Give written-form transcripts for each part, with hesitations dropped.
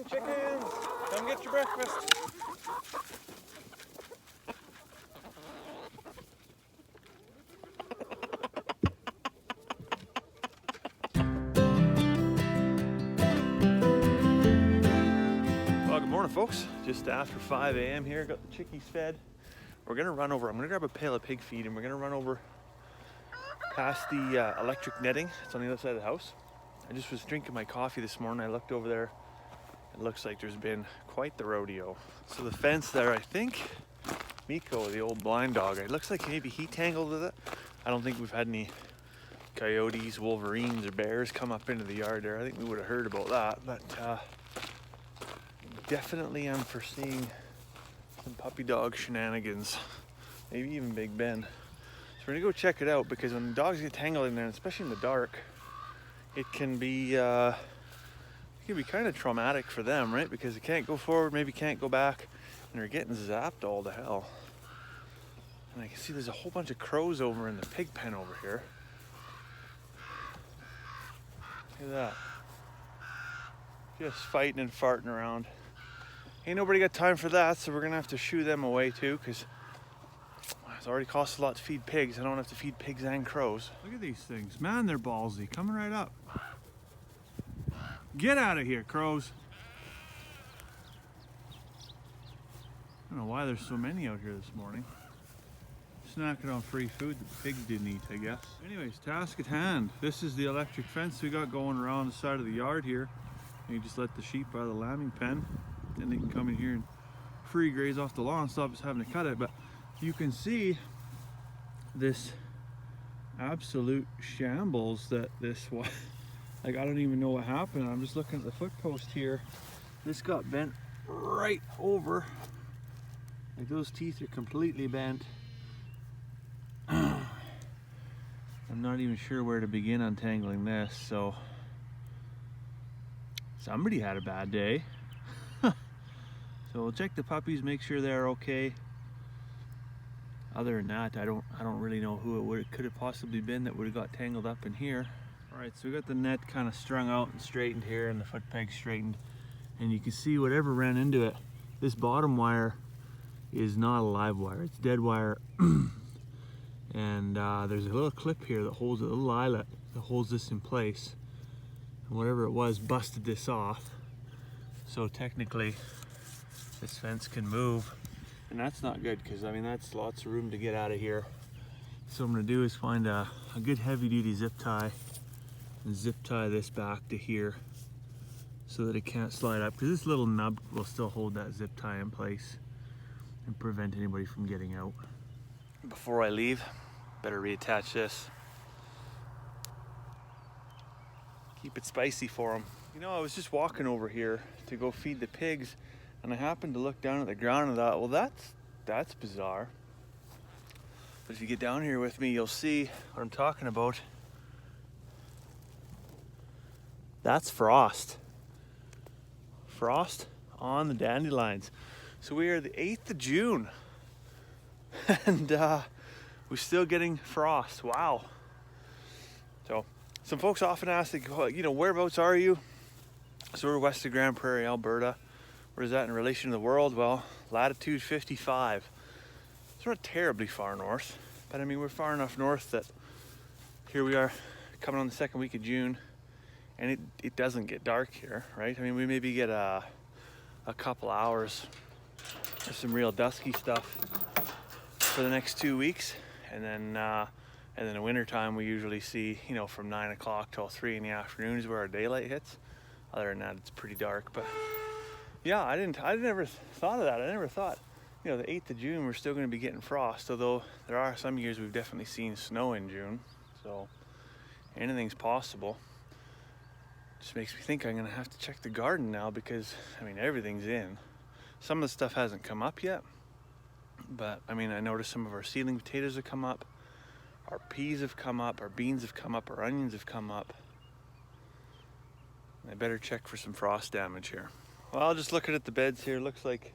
Morning, chickens. Come get your breakfast. Well, good morning, folks. Just after 5 a.m. here. Got the chickies fed. We're gonna run over. I'm gonna grab a pail of pig feed and we're gonna run over past the electric netting. It's on the other side of the house. I just was drinking my coffee this morning. I looked over there. It looks like there's been quite the rodeo. So the fence there, I think Miko, the old blind dog, it looks like maybe he tangled with it. I don't think we've had any coyotes, wolverines, or bears come up into the yard there. I think we would have heard about that, but definitely I'm foreseeing some puppy dog shenanigans, maybe even Big Ben. So we're gonna go check it out, because when dogs get tangled in there, especially in the dark, it can be kind of traumatic for them, right? Because they can't go forward, maybe can't go back, and they're getting zapped all to hell. And I can see there's a whole bunch of crows over in the pig pen over here. Look at that. Just fighting and farting around. Ain't nobody got time for that, so we're gonna have to shoo them away too, because it's already cost a lot to feed pigs. I don't have to feed pigs and crows. Look at these things. Man, they're ballsy. Coming right up. Get out of here, crows. I don't know why there's so many out here this morning. Snacking on free food that the pigs didn't eat, I guess. Anyways, task at hand. This is the electric fence we got going around the side of the yard here. And you just let the sheep out of the lambing pen. Then they can come in here and free graze off the lawn, stop us having to cut it. But you can see this absolute shambles that this was. Like, I don't even know what happened. I'm just looking at the foot post here. This got bent right over. Like, those teeth are completely bent. I'm not even sure where to begin untangling this, so somebody had a bad day. So we'll check the puppies, make sure they're okay. Other than that, I don't really know who it could have possibly been that would have got tangled up in here. All right, so we got the net kind of strung out and straightened here, and the foot peg straightened, and you can see whatever ran into it. This bottom wire is not a live wire; it's dead wire. And there's a little clip here that holds a little eyelet that holds this in place, and whatever it was busted this off. So technically, this fence can move, and that's not good, because I mean that's lots of room to get out of here. So what I'm gonna do is find a good heavy-duty zip tie and zip tie this back to here so that it can't slide up, because this little nub will still hold that zip tie in place and prevent anybody from getting out. Before I leave, better reattach this. Keep it spicy for them. You know, I was just walking over here to go feed the pigs, and I happened to look down at the ground and thought, well, that's bizarre. But if you get down here with me, you'll see what I'm talking about. That's frost. Frost on the dandelions. So we are the 8th of June. And we're still getting frost. Wow. So some folks often ask, you know, whereabouts are you? So we're west of Grand Prairie, Alberta. Where is that in relation to the world? Well, latitude 55. It's not terribly far north, but I mean, we're far enough north that here we are coming on the second week of June, and it doesn't get dark here, right? I mean, we maybe get a couple hours of some real dusky stuff for the next 2 weeks, and then in winter time we usually see, you know, from 9 o'clock till 3 in the afternoon is where our daylight hits. Other than that, it's pretty dark. But yeah, I never thought of that. I never thought, you know, the 8th of June we're still going to be getting frost, although there are some years we've definitely seen snow in June, so anything's possible. Just makes me think I'm going to have to check the garden now, because I mean, everything's in. Some of the stuff hasn't come up yet, but I mean, I noticed some of our seedling potatoes have come up, our peas have come up, our beans have come up, our onions have come up. I better check for some frost damage here. Well, just looking at the beds here, looks like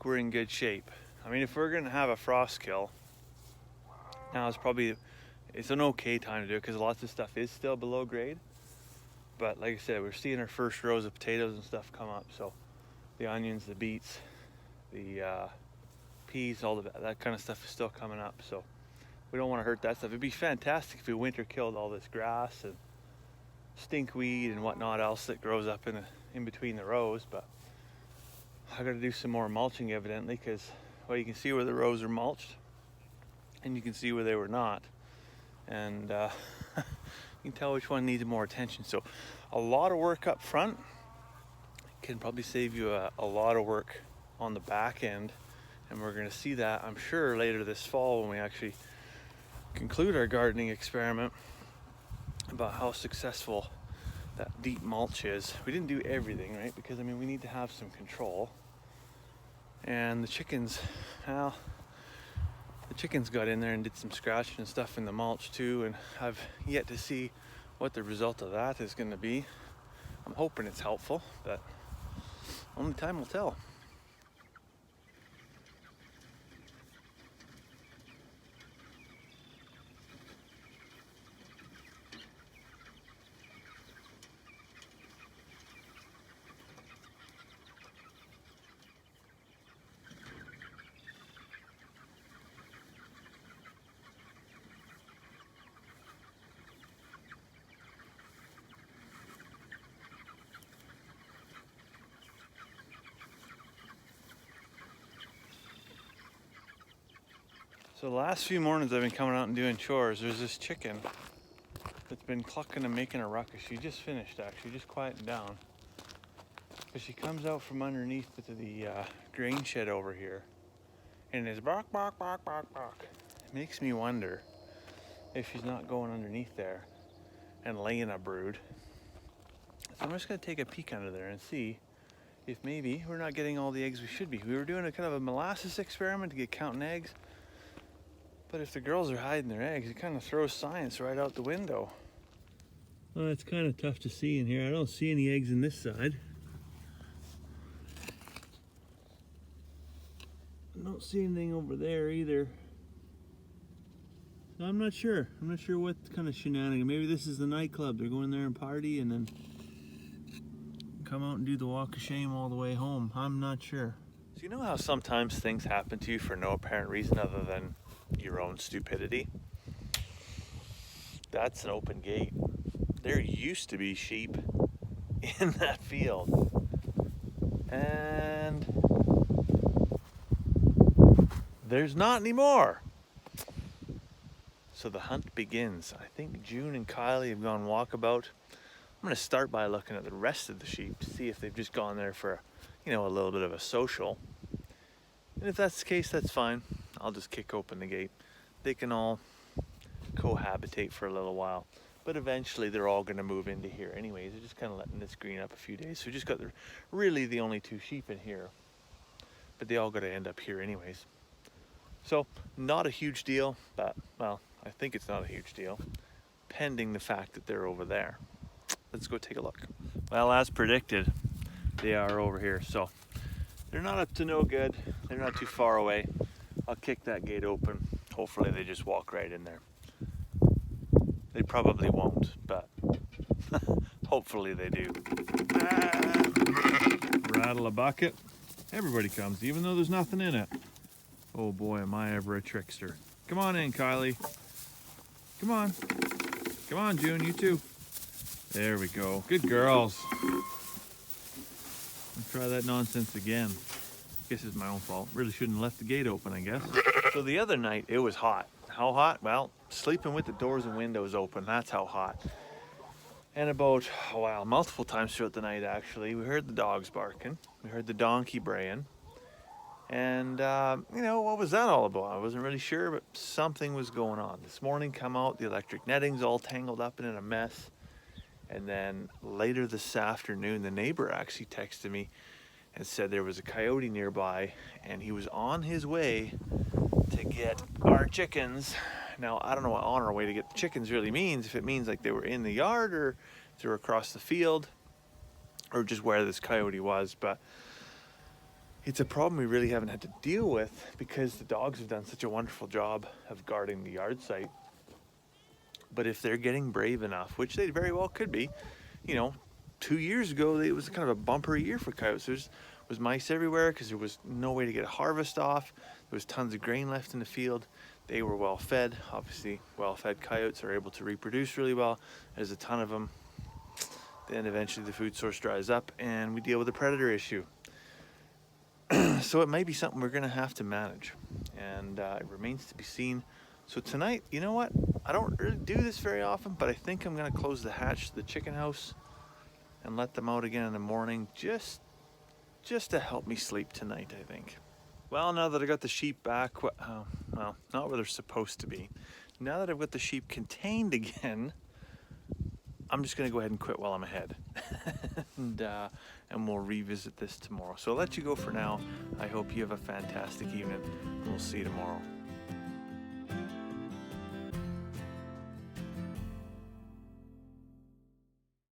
we're in good shape. I mean, if we're gonna have a frost kill, now it's an okay time to do it, because lots of stuff is still below grade. But like I said, we're seeing our first rows of potatoes and stuff come up. So the onions, the beets, the peas, all of that kind of stuff is still coming up. So we don't want to hurt that stuff. It'd be fantastic if we winter killed all this grass and stinkweed and whatnot else that grows up in between the rows. But I got to do some more mulching, evidently, because well, you can see where the rows are mulched, and you can see where they were not, and you can tell which one needs more attention. So a lot of work up front can probably save you a lot of work on the back end, and we're going to see that, I'm sure, later this fall when we actually conclude our gardening experiment, about how successful that deep mulch is. We didn't do everything, right? Because I mean, we need to have some control. And the chickens, well, the chickens got in there and did some scratching and stuff in the mulch too, and I've yet to see what the result of that is going to be. I'm hoping it's helpful, but only time will tell. So the last few mornings I've been coming out and doing chores, there's this chicken that's been clucking and making a ruckus. She just finished, actually, just quieting down. But she comes out from underneath the grain shed over here and is bark, bark, bark, bark, bark. It makes me wonder if she's not going underneath there and laying a brood. So I'm just gonna take a peek under there and see if maybe we're not getting all the eggs we should be. We were doing a kind of a molasses experiment to get counting eggs. But if the girls are hiding their eggs, it kind of throws science right out the window. Well, it's kind of tough to see in here. I don't see any eggs in this side. I don't see anything over there either. I'm not sure. I'm not sure what kind of shenanigans. Maybe this is the nightclub. They're going there and party and then come out and do the walk of shame all the way home. I'm not sure. So you know how sometimes things happen to you for no apparent reason other than your own stupidity? That's an open gate. There used to be sheep in that field, and there's not anymore. So the hunt begins. I think June and Kylie have gone walkabout. I'm going to start by looking at the rest of the sheep to see if they've just gone there for, you know, a little bit of a social. And if that's the case, that's fine. I'll just kick open the gate. They can all cohabitate for a little while, but eventually they're all going to move into here anyways. They're just kind of letting this green up a few days. So we just got really the only two sheep in here, but they all got to end up here anyways. So not a huge deal, but well, I think it's not a huge deal, pending the fact that they're over there. Let's go take a look. Well, as predicted, they are over here. So they're not up to no good. They're not too far away. I'll kick that gate open. Hopefully they just walk right in there. They probably won't, but hopefully they do. Rattle a bucket. Everybody comes, even though there's nothing in it. Oh boy, am I ever a trickster. Come on in, Kylie. Come on. Come on, June, you too. There we go. Good girls. Let's try that nonsense again. I guess it's my own fault. Really shouldn't have left the gate open, I guess. So the other night, it was hot. How hot? Well, sleeping with the doors and windows open, that's how hot. And about, wow, multiple times throughout the night, actually, we heard the dogs barking. We heard the donkey braying. And, you know, what was that all about? I wasn't really sure, but something was going on. This morning, come out, the electric netting's all tangled up and in a mess. And then later this afternoon, the neighbor actually texted me and said there was a coyote nearby and he was on his way to get our chickens. Now, I don't know what on our way to get the chickens really means, if it means like they were in the yard or if they were across the field or just where this coyote was, but it's a problem we really haven't had to deal with because the dogs have done such a wonderful job of guarding the yard site. But if they're getting brave enough, which they very well could be, you know, 2 years ago, it was kind of a bumper year for coyotes. There was mice everywhere because there was no way to get a harvest off. There was tons of grain left in the field. They were well fed. Obviously, well-fed coyotes are able to reproduce really well. There's a ton of them. Then eventually the food source dries up and we deal with the predator issue. So it might be something we're gonna have to manage, and it remains to be seen. So tonight, you know what? I don't really do this very often, but I think I'm gonna close the hatch to the chicken house and let them out again in the morning, just to help me sleep tonight, I think. Well, now that I got the sheep back, well, not where they're supposed to be. Now that I've got the sheep contained again, I'm just gonna go ahead and quit while I'm ahead. and we'll revisit this tomorrow. So I'll let you go for now. I hope you have a fantastic evening, and we'll see you tomorrow.